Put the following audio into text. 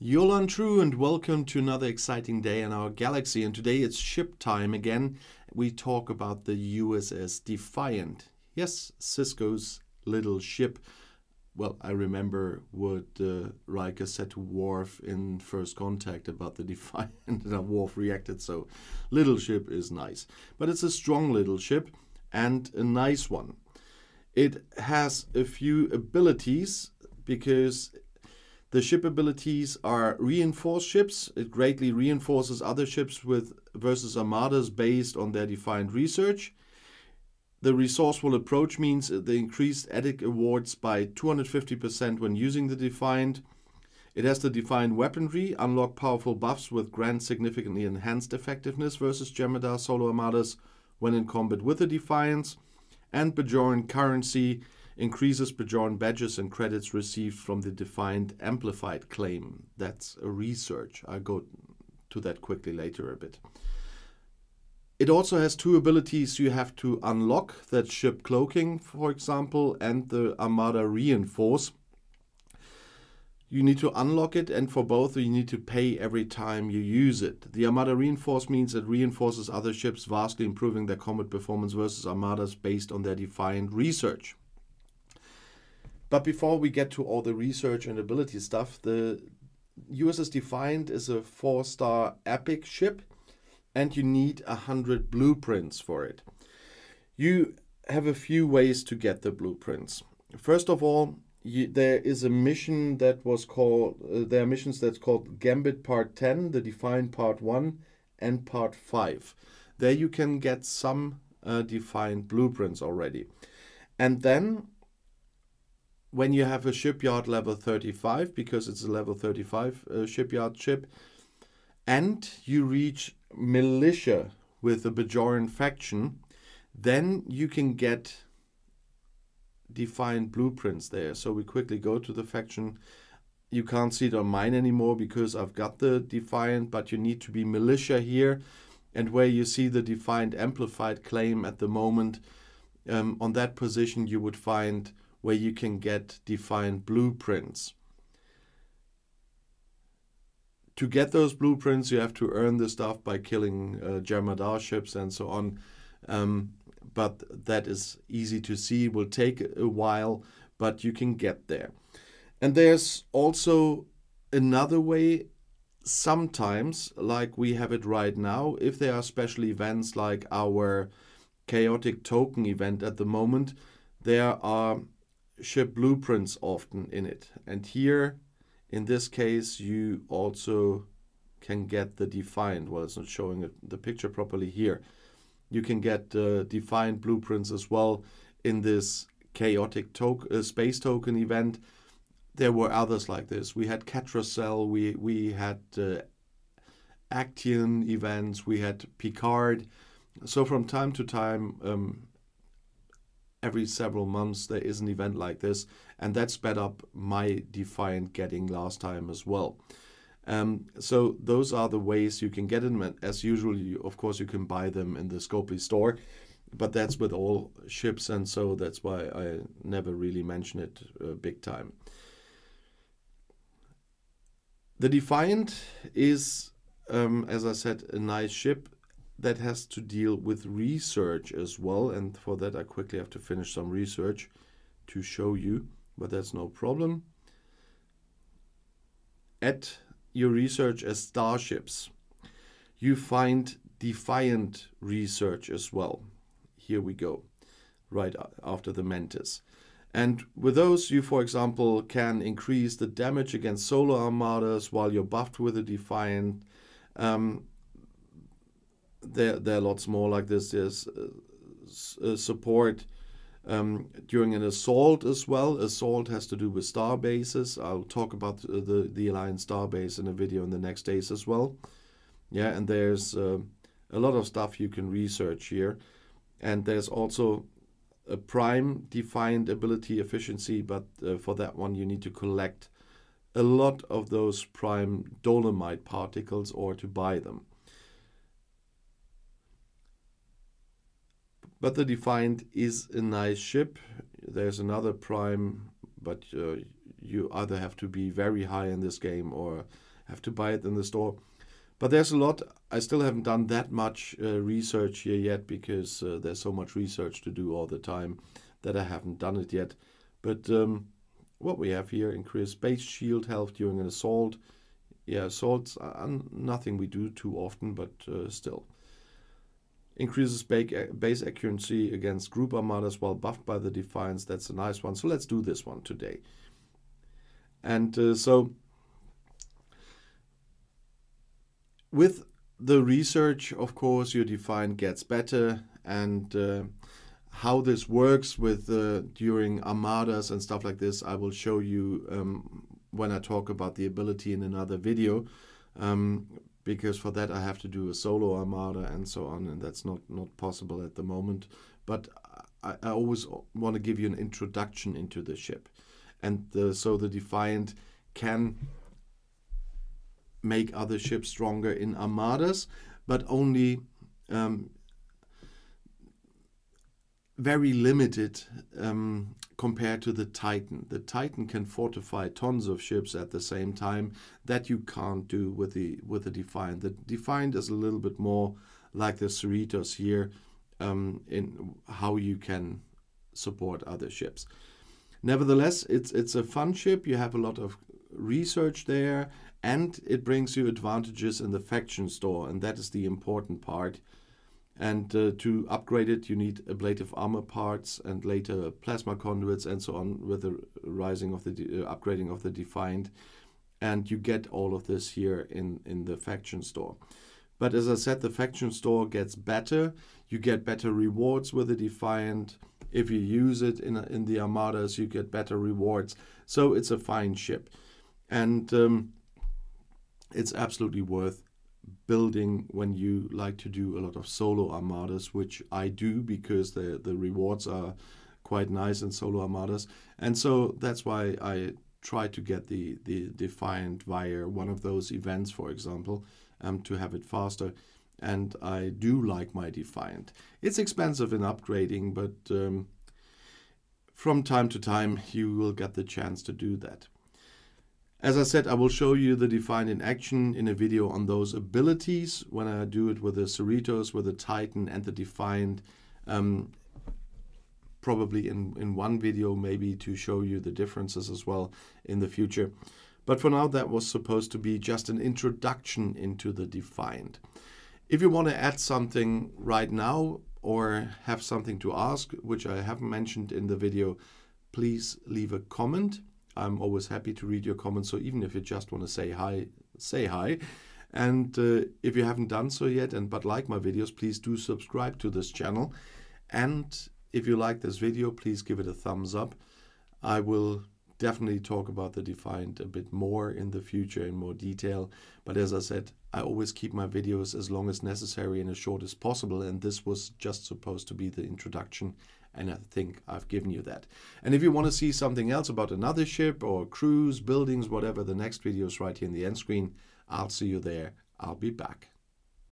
Yolan True and welcome to another exciting day in our galaxy, and today it's ship time again. We talk about the USS Defiant. Yes, Cisco's little ship. Well, I remember what Riker said to Worf in First Contact about the Defiant, and Worf reacted, so little ship is nice. But it's a strong little ship and a nice one. It has a few abilities because the ship abilities are reinforced ships. It greatly reinforces other ships versus armadas based on their defined research. The resourceful approach means the increased EDIC awards by 250% when using the defined. It has the defined weaponry, unlock powerful buffs with grant significantly enhanced effectiveness versus Jem'Hadar solo armadas when in combat with the Defiance. And Bajoran currency increases Bajoran badges and credits received from the defined amplified claim. That's a research. I'll go to that quickly later a bit. It also has two abilities you have to unlock, that ship cloaking, for example, and the armada reinforce. You need to unlock it, and for both you need to pay every time you use it. The armada reinforce means it reinforces other ships, vastly improving their combat performance versus armadas based on their defined research. But before we get to all the research and ability stuff, the USS Defiant is a 4-star epic ship, and you need 100 blueprints for it. You have a few ways to get the blueprints. First of all, there is a mission that was called, there are missions that's called Gambit Part 10, the Defiant Part 1, and Part 5. There you can get some defined blueprints already. And then when you have a shipyard level 35, because it's a level 35 shipyard ship, and you reach militia with the Bajoran faction, then you can get defined blueprints there. So we quickly go to the faction. You can't see it on mine anymore because I've got the Defiant, but you need to be militia here. And where you see the defined amplified claim at the moment, on that position you would find where you can get defined blueprints. To get those blueprints, you have to earn the stuff by killing Jem'Hadar ships and so on. But that is easy to see. It will take a while, but you can get there. And there's also another way. Sometimes, like we have it right now, if there are special events like our chaotic token event at the moment, there are ship blueprints often in it. And here, in this case, you also can get the defined. Well, it's not showing the picture properly here. You can get defined blueprints as well in this chaotic space token event. There were others like this. We had Catracel, we had Actian events, we had Picard. So from time to time, every several months there is an event like this, and that sped up my Defiant getting last time as well. So those are the ways you can get them. As usual, of course, you can buy them in the Scopely store, but that's with all ships, and so that's why I never really mention it big time. The Defiant is, as I said, a nice ship that has to deal with research as well, and for that I quickly have to finish some research to show you, but that's no problem. At your research as starships, you find Defiant research as well. Here we go, right after the Mantis. And with those, you, for example, can increase the damage against solar armadas while you're buffed with a Defiant. There are lots more like this. There's support during an assault as well. Assault has to do with star bases. I'll talk about the Alliance star base in a video in the next days as well. Yeah, and there's a lot of stuff you can research here. And there's also a prime defined ability efficiency, but for that one you need to collect a lot of those prime dolomite particles or to buy them. But the Defiant is a nice ship. There's another prime, but you either have to be very high in this game or have to buy it in the store. But there's a lot. I still haven't done that much research here yet, because there's so much research to do all the time that I haven't done it yet. But what we have here: increased base shield health during an assault. Yeah, assaults are nothing we do too often, but still. Increases base accuracy against group armadas while buffed by the Defiance. That's a nice one. So let's do this one today. And so with the research, of course, your Defiant gets better, and how this works with during armadas and stuff like this, I will show you when I talk about the ability in another video, because for that I have to do a solo armada and so on, and that's not possible at the moment. But I always want to give you an introduction into the ship, and so the Defiant can make other ships stronger in armadas, but only very limited compared to the Titan. The Titan can fortify tons of ships at the same time that you can't do with the Defiant. The Defiant is a little bit more like the Cerritos here in how you can support other ships. Nevertheless, it's a fun ship. You have a lot of research there, and it brings you advantages in the faction store, and that is the important part. And to upgrade it, you need ablative armor parts and later plasma conduits and so on, with the rising of the upgrading of the Defiant. And you get all of this here in the faction store. But as I said, the faction store gets better. You get better rewards with the Defiant. If you use it in the armadas, you get better rewards. So it's a fine ship, and it's absolutely worth building when you like to do a lot of solo armadas, which I do, because the rewards are quite nice in solo armadas. And so that's why I try to get the Defiant via one of those events, for example, to have it faster. And I do like my Defiant. It's expensive in upgrading, but from time to time you will get the chance to do that. As I said, I will show you the Defiant in action in a video on those abilities when I do it with the Cerritos, with the Titan and the Defiant, probably in one video, maybe to show you the differences as well in the future. But for now, that was supposed to be just an introduction into the Defiant. If you want to add something right now or have something to ask, which I haven't mentioned in the video, please leave a comment. I'm always happy to read your comments, so even if you just want to say hi, say hi. And if you haven't done so yet but like my videos, please do subscribe to this channel. And if you like this video, please give it a thumbs up. I will definitely talk about the Defiant a bit more in the future in more detail. But as I said, I always keep my videos as long as necessary and as short as possible, and this was just supposed to be the introduction. And I think I've given you that. And if you want to see something else about another ship or crews, buildings, whatever, the next video is right here in the end screen. I'll see you there. I'll be back.